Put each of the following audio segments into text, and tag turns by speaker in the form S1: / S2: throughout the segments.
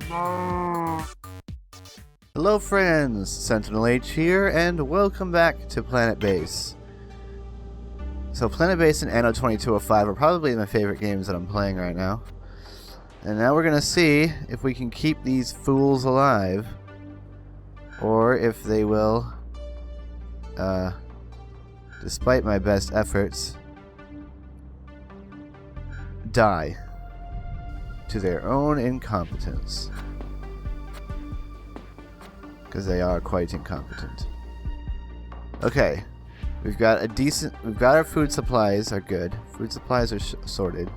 S1: Hello friends, SentinalH here, and welcome back to Planetbase. So Planetbase and Anno 2205 are probably my favorite games that I'm playing right now. And now we're gonna see if we can keep these fools alive, or if they will, despite my best efforts, die to their own incompetence. Because they are quite incompetent. Okay, we've got our food supplies are good. Food supplies are sorted.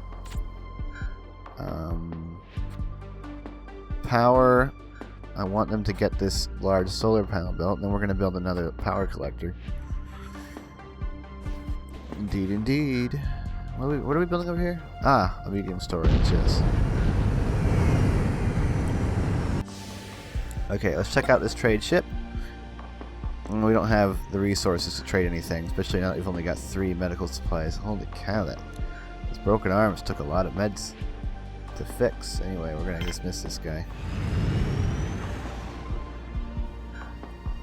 S1: Power, I want them to get this large solar panel built, and then we're going to build another power collector. Indeed, indeed. What are we building over here? Ah, a medium storage, yes. Okay, let's check out this trade ship. We don't have the resources to trade anything, especially now that we've only got 3 medical supplies. Holy cow, those broken arms took a lot of meds to fix. Anyway, we're going to dismiss this guy.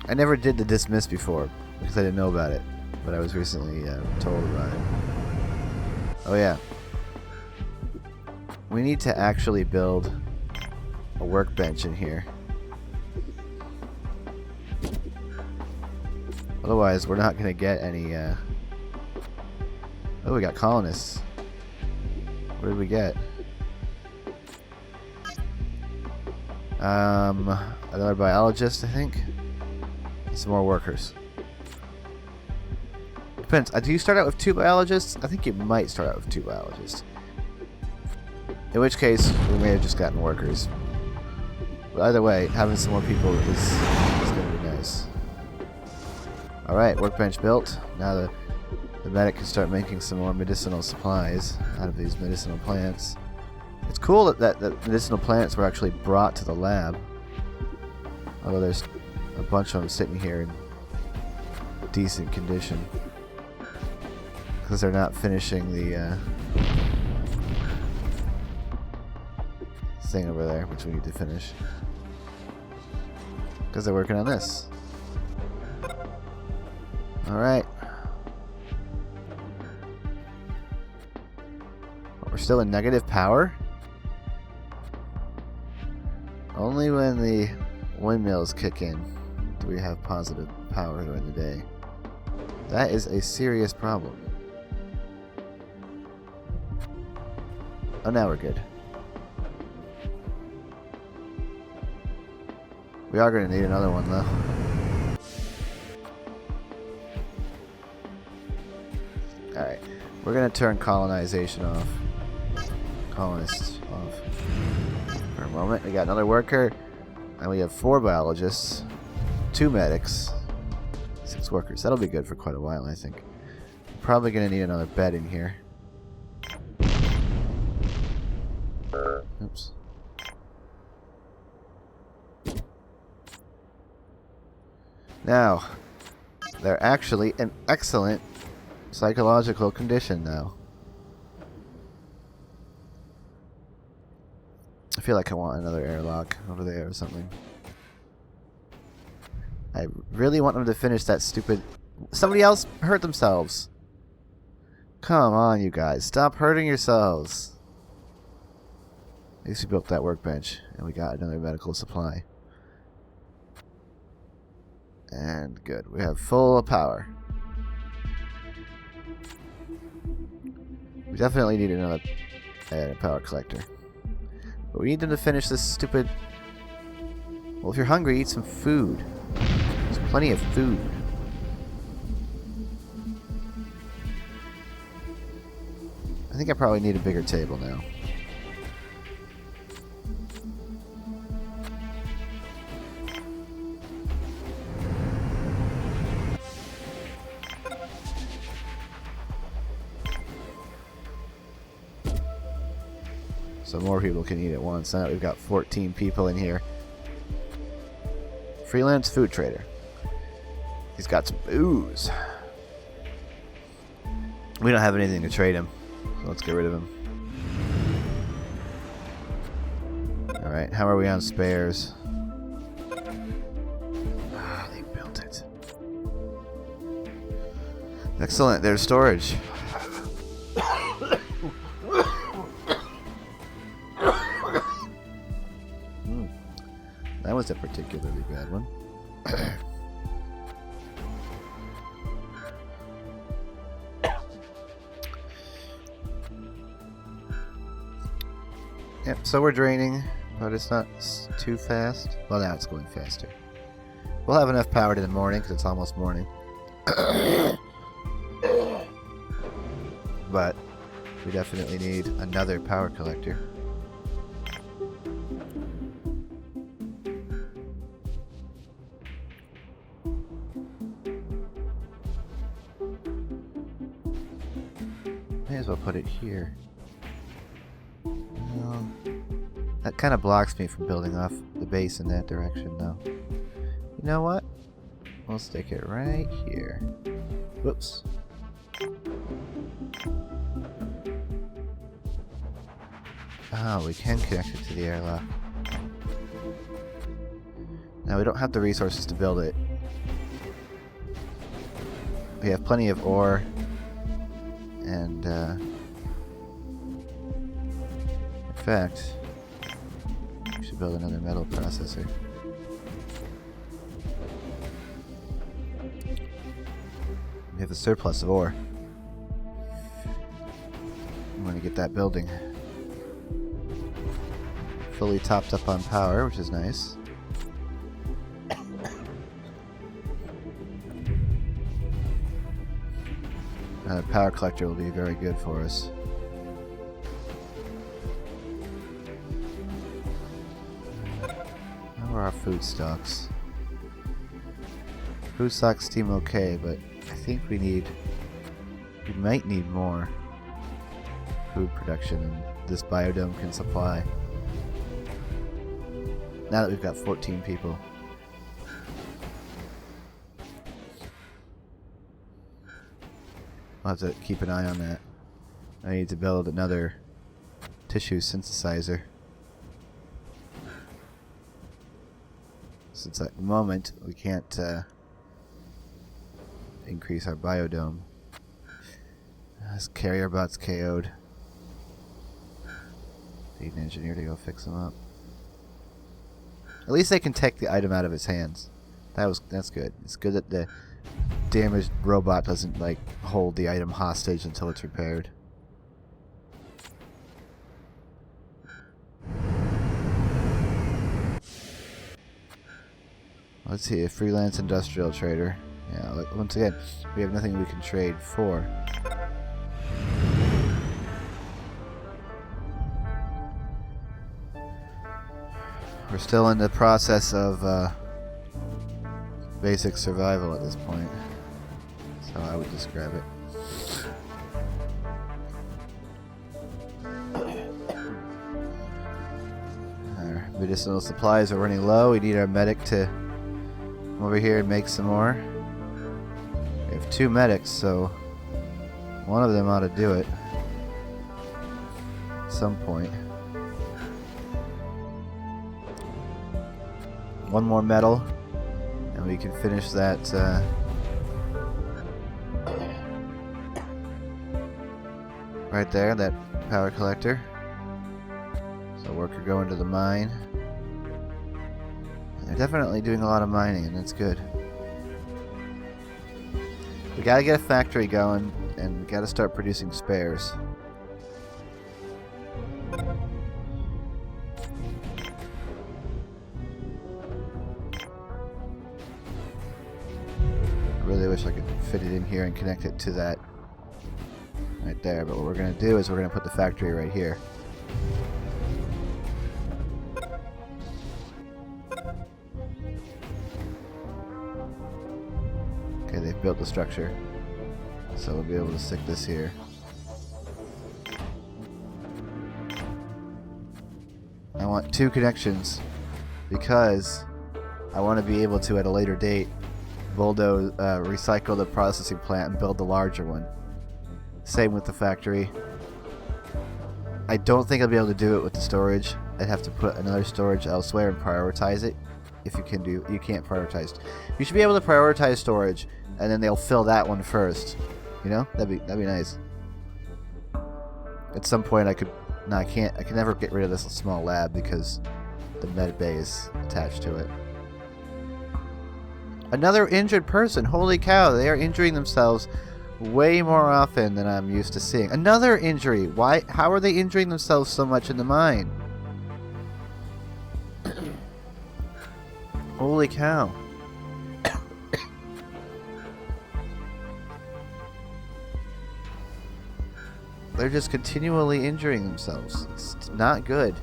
S1: I never did the dismiss before, because I didn't know about it, but I was recently told about it. Oh yeah. We need to actually build a workbench in here. Otherwise, we're not going to get any, Oh, we got colonists. What did we get? Another biologist, I think. And some more workers. Depends. Do you start out with 2 biologists? I think you might start out with 2 biologists. In which case, we may have just gotten workers. But either way, having some more people is going to be nice. Alright, workbench built. Now the medic can start making some more medicinal supplies out of these medicinal plants. It's cool that medicinal plants were actually brought to the lab. Although there's a bunch of them sitting here in decent condition. Because they're not finishing the thing over there, which we need to finish. Because they're working on this. Alright. We're still in negative power? Only when the windmills kick in do we have positive power during the day. That is a serious problem. Oh, now we're good. We are going to need another one, though. Alright, we're going to turn colonization off. Colonists off. For a moment, we got another worker, and we have 4 biologists, 2 medics, 6 workers. That'll be good for quite a while, I think. Probably going to need another bed in here. Oops. Now, they're actually in excellent psychological condition now. I feel like I want another airlock over there or something. I really want them to finish that stupid... Somebody else hurt themselves. Come on, you guys. Stop hurting yourselves. At least we built that workbench, and we got another medical supply. And good. We have full power. We definitely need another power collector. But we need them to finish this stupid... Well, if you're hungry, eat some food. There's plenty of food. I think I probably need a bigger table now. So more people can eat at once. Now we've got 14 people in here. Freelance food trader. He's got some booze. We don't have anything to trade him, so let's get rid of him. Alright, how are we on spares? Ah, they built it. Excellent, there's storage. That was a particularly bad one. Yep, so we're draining, but it's not too fast. Well, now it's going faster. We'll have enough power in the morning because it's almost morning. But we definitely need another power collector. May as well put it here. That kind of blocks me from building off the base in that direction, though. You know what? We'll stick it right here. Whoops. Oh, we can connect it to the airlock. Now, we don't have the resources to build it. We have plenty of ore. And, in fact, we should build another metal processor. We have a surplus of ore. I'm going to get that building fully topped up on power, which is nice. Power collector will be very good for us. How are our food stocks? Food stocks seem okay, but I think we might need more food production than this biodome can supply. Now that we've got 14 people. I'll have to keep an eye on that. I need to build another tissue synthesizer. Since at the moment we can't increase our biodome. This carrier bot's KO'd. Need an engineer to go fix him up. At least they can take the item out of his hands. That's good. It's good that the damaged robot doesn't like hold the item hostage until it's repaired. Let's see, a freelance industrial trader. Yeah, once again, we have nothing we can trade for. We're still in the process of basic survival at this point. That's how I would describe it. Our medicinal supplies are running low. We need our medic to come over here and make some more. We have 2 medics, so one of them ought to do it at some point. One more metal, and we can finish that right there, that power collector. So worker going to the mine. And they're definitely doing a lot of mining, and that's good. We gotta get a factory going, and we gotta start producing spares. I really wish I could fit it in here and connect it to that right there, but what we're going to do is we're going to put the factory right here. Okay, they've built the structure, so we'll be able to stick this here. I want 2 connections because I want to be able to, at a later date, bulldoze, recycle the processing plant and build the larger one. Same with the factory. I don't think I'll be able to do it with the storage, I'd have to put another storage elsewhere and prioritize it. If you can do, you can't prioritize. You should be able to prioritize storage, and then they'll fill that one first. You know, that'd be nice. At some point, I could. No, I can't. I can never get rid of this small lab because the med bay is attached to it. Another injured person. Holy cow! They are injuring themselves way more often than I'm used to seeing. Another injury. Why? How are they injuring themselves so much in the mine? Holy cow. They're just continually injuring themselves. It's not good.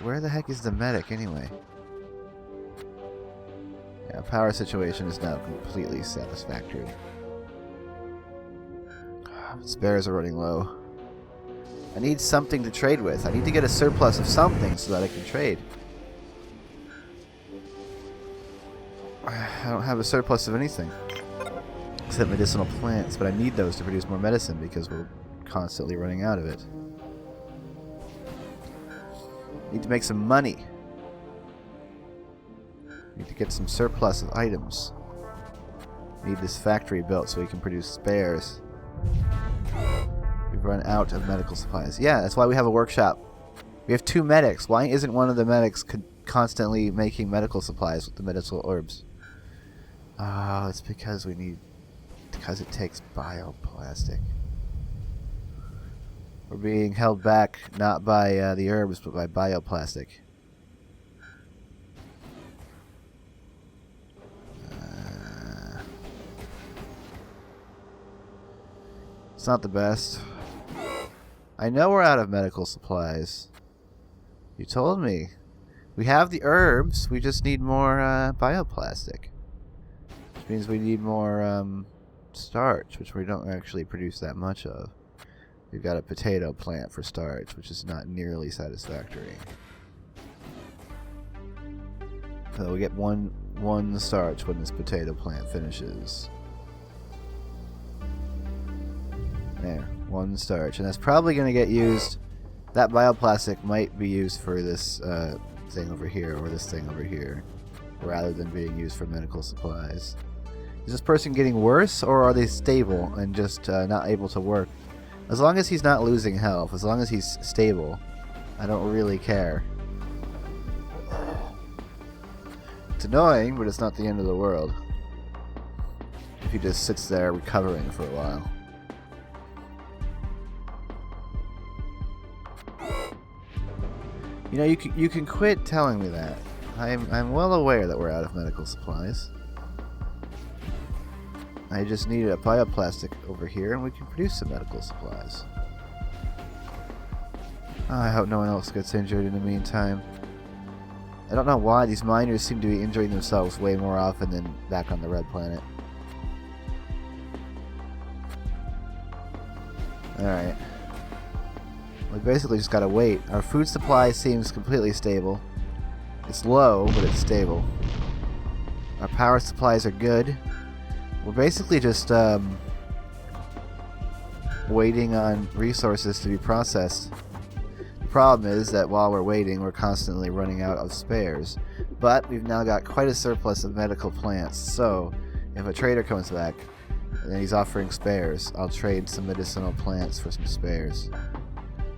S1: Where the heck is the medic anyway? Yeah, power situation is now completely satisfactory. Spares are running low. I need something to trade with. I need to get a surplus of something so that I can trade. I don't have a surplus of anything. Except medicinal plants, but I need those to produce more medicine because we're constantly running out of it. Need to make some money. Need to get some surplus of items. Need this factory built so we can produce spares. We've run out of medical supplies. Yeah, that's why we have a workshop. We have 2 medics. Why isn't one of the medics constantly making medical supplies with the medicinal herbs? Oh, it's because we need... Because it takes bioplastic. We're being held back not by the herbs, but by bioplastic. It's not the best. I know we're out of medical supplies. You told me. We have the herbs, we just need more bioplastic. Which means we need more starch, which we don't actually produce that much of. We've got a potato plant for starch, which is not nearly satisfactory. So we get one starch when this potato plant finishes. There, 1 starch, and that's probably going to get used. That bioplastic might be used for this thing over here, or this thing over here, rather than being used for medical supplies. Is this person getting worse, or are they stable and just not able to work? As long as he's not losing health, as long as he's stable, I don't really care. It's annoying, but it's not the end of the world. If he just sits there recovering for a while. You know, you can quit telling me that. I'm well aware that we're out of medical supplies. I just need a bioplastic over here, and we can produce some medical supplies. Oh, I hope no one else gets injured in the meantime. I don't know why these miners seem to be injuring themselves way more often than back on the red planet. Alright. We basically just gotta wait. Our food supply seems completely stable. It's low, but it's stable. Our power supplies are good. We're basically just waiting on resources to be processed. The problem is that while we're waiting, we're constantly running out of spares. But we've now got quite a surplus of medical plants, so if a trader comes back and he's offering spares, I'll trade some medicinal plants for some spares.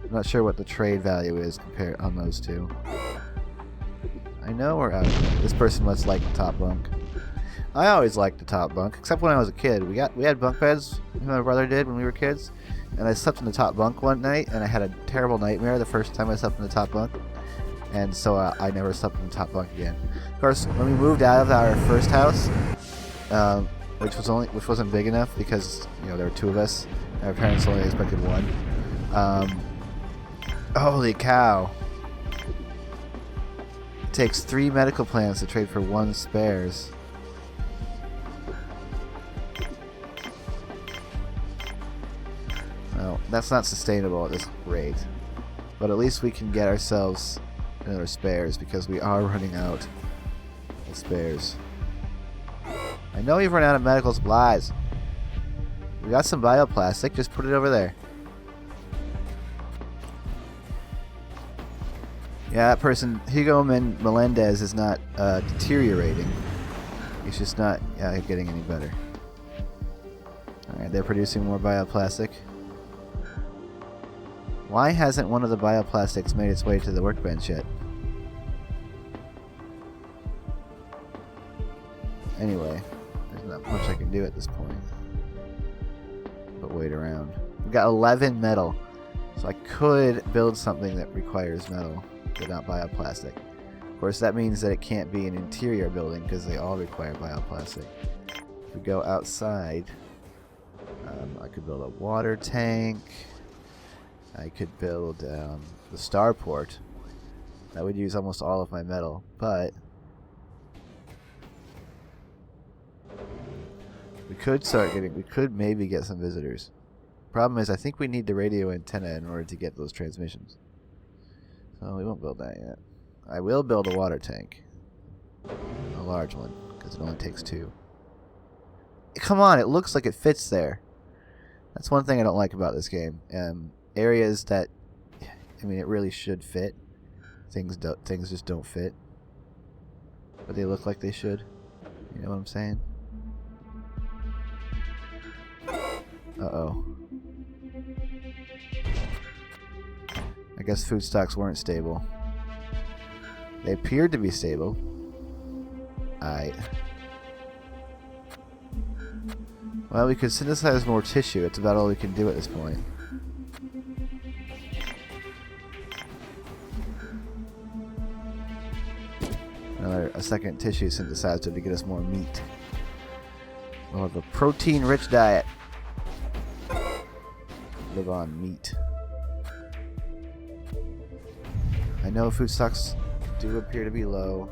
S1: I'm not sure what the trade value is compared on those two. I know we're out of it. This person must like the top bunk. I always liked the top bunk, except when I was a kid. We had bunk beds, my brother did when we were kids, and I slept in the top bunk one night, and I had a terrible nightmare the first time I slept in the top bunk, and so I never slept in the top bunk again. Of course, when we moved out of our first house, which wasn't big enough because there were 2 of us, and our parents only expected 1. Holy cow! It takes 3 medical plants to trade for 1 spares. Well, that's not sustainable at this rate. But at least we can get ourselves another spares because we are running out of spares. I know you've run out of medical supplies. We got some bioplastic, just put it over there. Yeah, that person, Hugo Melendez, is not deteriorating. He's just not getting any better. Alright, they're producing more bioplastic. Why hasn't one of the bioplastics made its way to the workbench yet? Anyway, there's not much I can do at this point. But wait around. We've got 11 metal. So I could build something that requires metal, but not bioplastic. Of course, that means that it can't be an interior building because they all require bioplastic. If we go outside, I could build a water tank. I could build the starport. That would use almost all of my metal, but we could maybe get some visitors. Problem is, I think we need the radio antenna in order to get those transmissions. So we won't build that yet. I will build a water tank. A large one, because it only takes 2. Come on, it looks like it fits there. That's one thing I don't like about this game. Areas that, I mean, it really should fit. Things just don't fit. But they look like they should. You know what I'm saying? Uh-oh. I guess food stocks weren't stable. They appeared to be stable. Well, we could synthesize more tissue. It's about all we can do at this point. A second tissue synthesizer to get us more meat. We'll have a protein-rich diet. Live on meat. I know food stocks do appear to be low.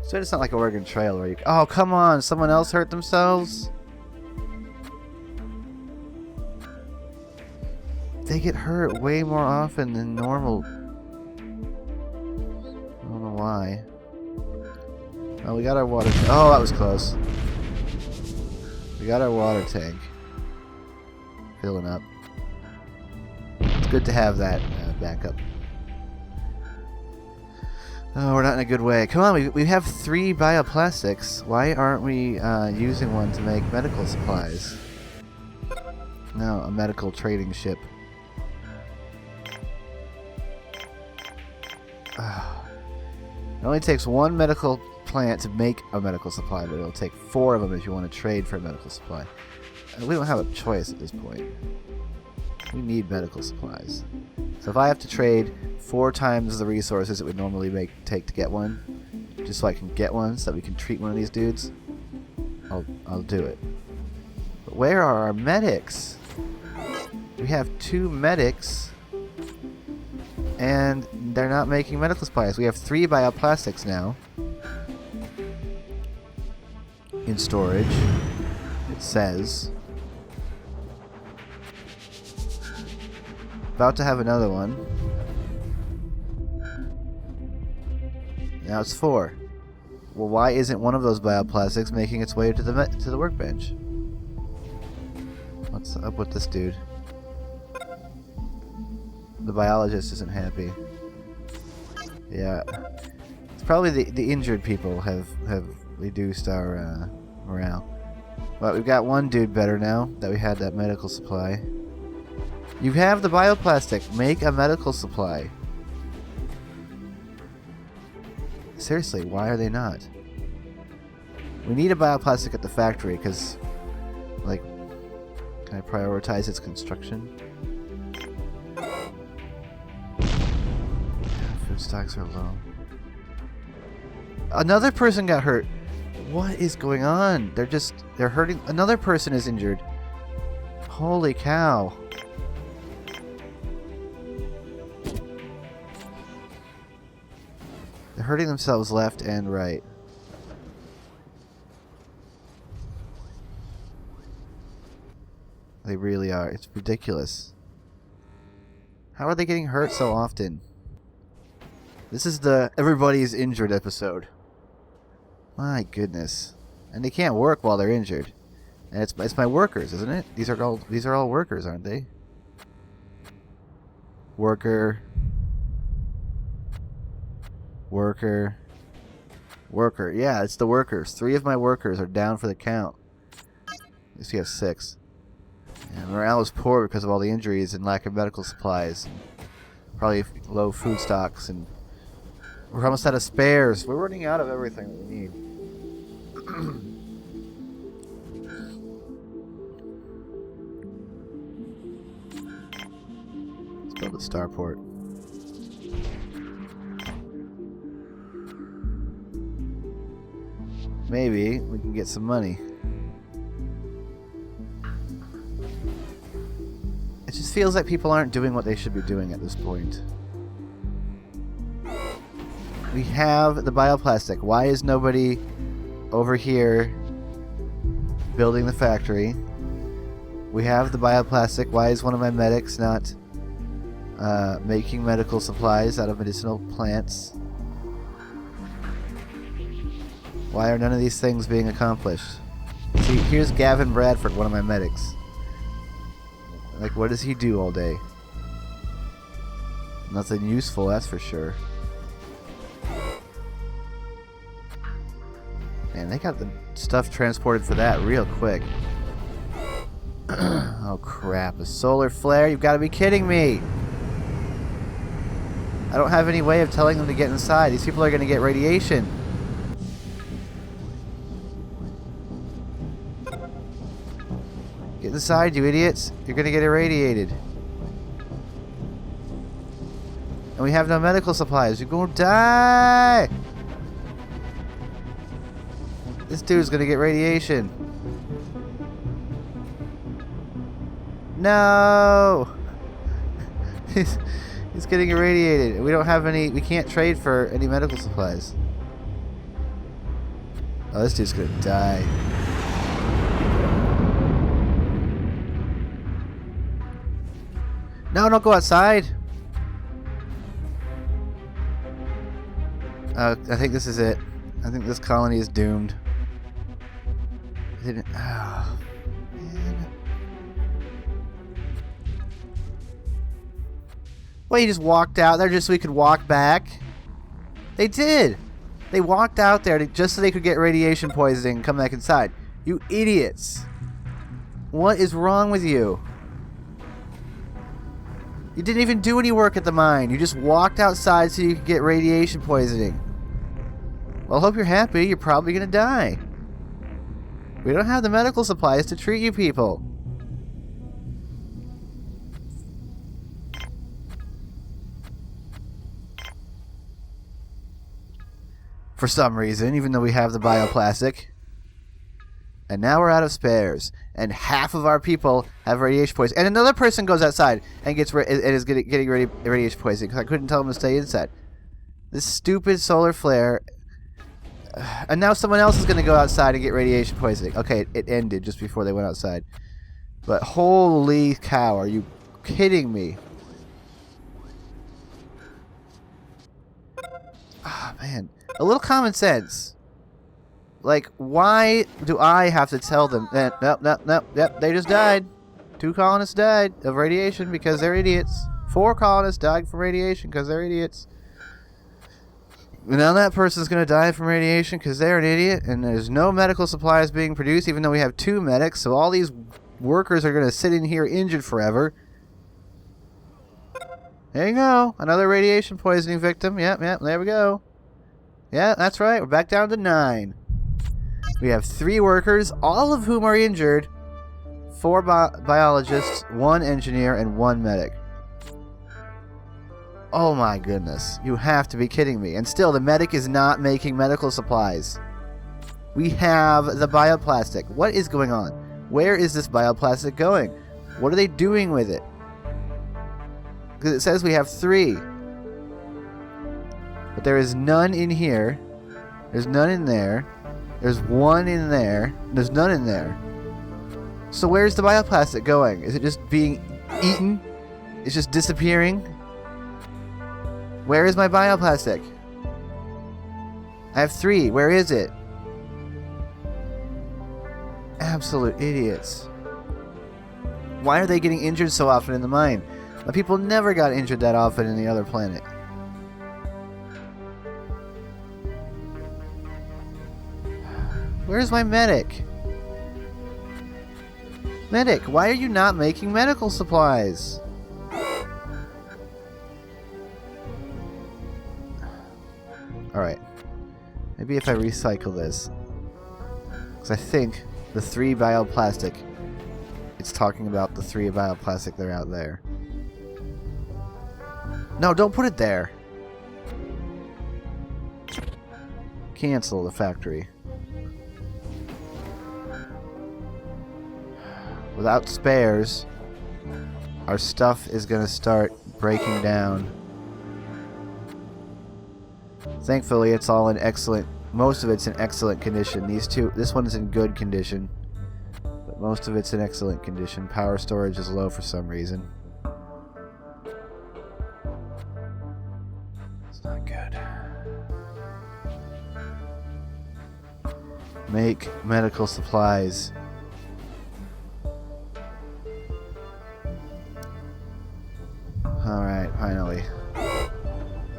S1: So it's not like Oregon Trail where you... Oh, come on! Someone else hurt themselves? They get hurt way more often than normal. I don't know why. Oh, we got our water... Oh, that was close. We got our water tank. Filling up. It's good to have that backup. Oh, we're not in a good way. Come on, we have 3 bioplastics. Why aren't we using one to make medical supplies? No, a medical trading ship. It only takes 1 medical plant to make a medical supply, but it'll take 4 of them if you want to trade for a medical supply. We don't have a choice at this point. We need medical supplies. So if I have to trade 4 times the resources it would normally take to get one, just so I can get one, so that we can treat one of these dudes, I'll do it. But where are our medics? We have 2 medics, and they're not making medical supplies. We have 3 bioplastics now in storage, it says. About to have another one. Now it's 4. Well, why isn't one of those bioplastics making its way to the workbench? What's up with this dude? The biologist isn't happy. Yeah, it's probably the injured people have reduced our morale. But we've got one dude better now that we had that medical supply. You have the bioplastic. Make a medical supply. Seriously, why are they not? We need a bioplastic at the factory because, like, can I prioritize its construction? Food stocks are low. Another person got hurt. What is going on? They're hurting. Another person is injured. Holy cow. They're hurting themselves left and right. They really are. It's ridiculous. How are they getting hurt so often? This is the everybody's injured episode. My goodness. And they can't work while they're injured. And it's my workers, isn't it? These are all workers, aren't they? Worker. Worker. Worker. Yeah, it's the workers. 3 of my workers are down for the count. At least we have 6. And morale is poor because of all the injuries and lack of medical supplies. Probably low food stocks, and we're almost out of spares. We're running out of everything that we need. Let's build a starport. Maybe we can get some money. It just feels like people aren't doing what they should be doing at this point. We have the bioplastic. Why is nobody over here building the factory? We have the bioplastic. Why is one of my medics not making medical supplies out of medicinal plants? Why are none of these things being accomplished? See, here's Gavin Bradford, one of my medics. Like, what does he do all day? Nothing useful, that's for sure. Man, they got the stuff transported for that real quick. Oh crap, a solar flare? You've got to be kidding me! I don't have any way of telling them to get inside. These people are going to get radiation. Get inside, you idiots. You're going to get irradiated. And we have no medical supplies. You're going to die! This dude's going to get radiation. No! He's getting irradiated. We don't have any... We can't trade for any medical supplies. Oh, this dude's going to die. No, don't go outside. I think this is it. I think this colony is doomed. Oh, man. Well, you just walked out there just so we could walk back? They did. They walked out there just so they could get radiation poisoning and come back inside. You idiots. What is wrong with you? You didn't even do any work at the mine. You just walked outside so you could get radiation poisoning. Well, I hope you're happy. You're probably going to die. We don't have the medical supplies to treat you people. For some reason, even though we have the bioplastic. And now we're out of spares. And half of our people have radiation poisoning. And another person goes outside and is getting radiation poisoning because I couldn't tell them to stay inside. This stupid solar flare. And now someone else is going to go outside and get radiation poisoning. Okay, it ended just before they went outside. But holy cow, are you kidding me? Ah, man. A little common sense. Like, why do I have to tell them that, nope, yep, they just died. 2 colonists died of radiation because they're idiots. 4 colonists died from radiation because they're idiots. Now that person's going to die from radiation because they're an idiot, and there's no medical supplies being produced, even though we have 2 medics, so all these workers are going to sit in here injured forever. There you go. Another radiation poisoning victim. Yep, there we go. Yeah, that's right. We're back down to 9. We have 3 workers, all of whom are injured, 4 biologists, 1 engineer, and 1 medic. Oh my goodness. You have to be kidding me. And still, the medic is not making medical supplies. We have the bioplastic. What is going on? Where is this bioplastic going? What are they doing with it? Because it says we have 3. But there is none in here. There's none in there. There's 1 in there. There's none in there. So where's the bioplastic going? Is it just being eaten? It's just disappearing? Where is my bioplastic? I have 3. Where is it? Absolute idiots. Why are they getting injured so often in the mine? My people never got injured that often in the other planet. Where's my medic? Medic, why are you not making medical supplies? Alright. Maybe if I recycle this. Because I think the 3 bioplastic, it's talking about the 3 bioplastic that are out there. No, don't put it there. Cancel the factory. Without spares, our stuff is going to start breaking down. Thankfully, it's all in excellent... Most of it's in excellent condition. This one is in good condition. But most of it's in excellent condition. Power storage is low for some reason. It's not good. Make medical supplies. Alright, finally.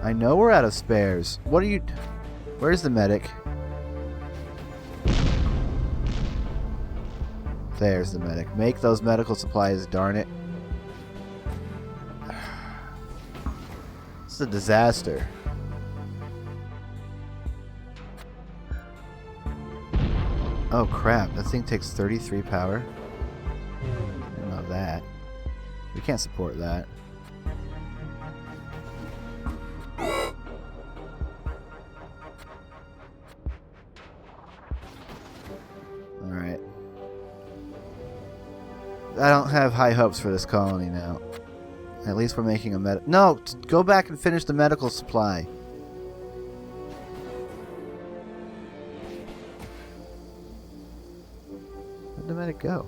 S1: I know we're out of spares. What are you... Where's the medic? There's the medic. Make those medical supplies, darn it. It's a disaster. Oh crap, that thing takes 33 power. I didn't know that. We can't support that. Alright. I don't have high hopes for this colony now. At least we're making a No! Go back and finish the medical supply. Where'd the medic go?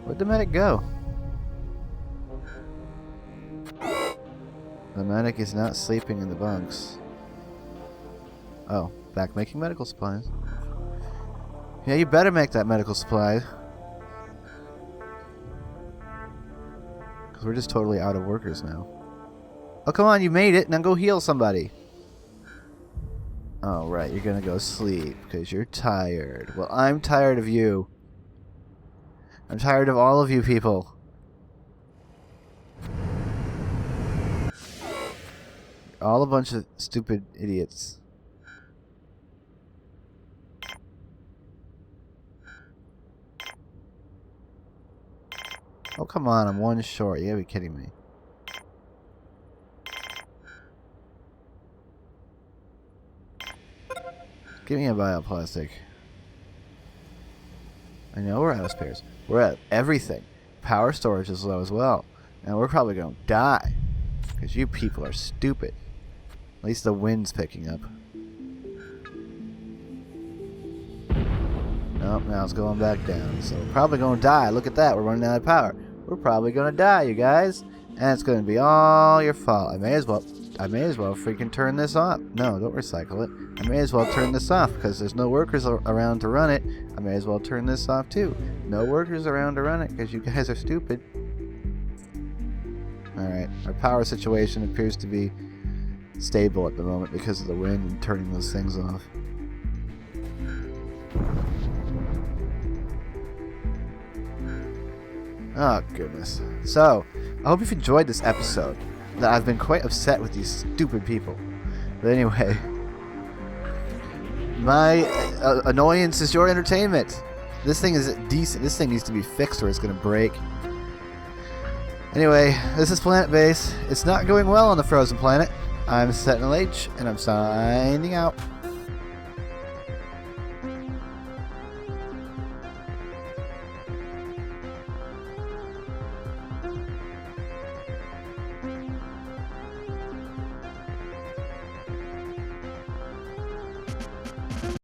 S1: Where'd the medic go? The medic is not sleeping in the bunks. Oh, back making medical supplies. Yeah, you better make that medical supply. Because we're just totally out of workers now. Oh, come on, you made it. Now go heal somebody. Oh, right, you're gonna go sleep because you're tired. Well, I'm tired of you. I'm tired of all of you people. All a bunch of stupid idiots. Oh, come on, I'm one short. You gotta be kidding me. Give me a bioplastic. I know we're out of spares. We're out of everything. Power storage is low as well. And we're probably gonna die. Because you people are stupid. At least the wind's picking up. Nope, now it's going back down. So we're probably gonna die. Look at that, we're running out of power. We're probably gonna die, you guys. And it's gonna be all your fault. I may as well freaking turn this off. No, don't recycle it. I may as well turn this off because there's no workers around to run it. I may as well turn this off too. No workers around to run it because you guys are stupid. Alright, our power situation appears to be stable at the moment because of the wind and turning those things off. Oh, goodness. So, I hope you've enjoyed this episode. I've been quite upset with these stupid people. But anyway, my annoyance is your entertainment. This thing is decent. This thing needs to be fixed or it's going to break. Anyway, this is Planetbase. It's not going well on the frozen planet. I'm SentinalH, and I'm signing out.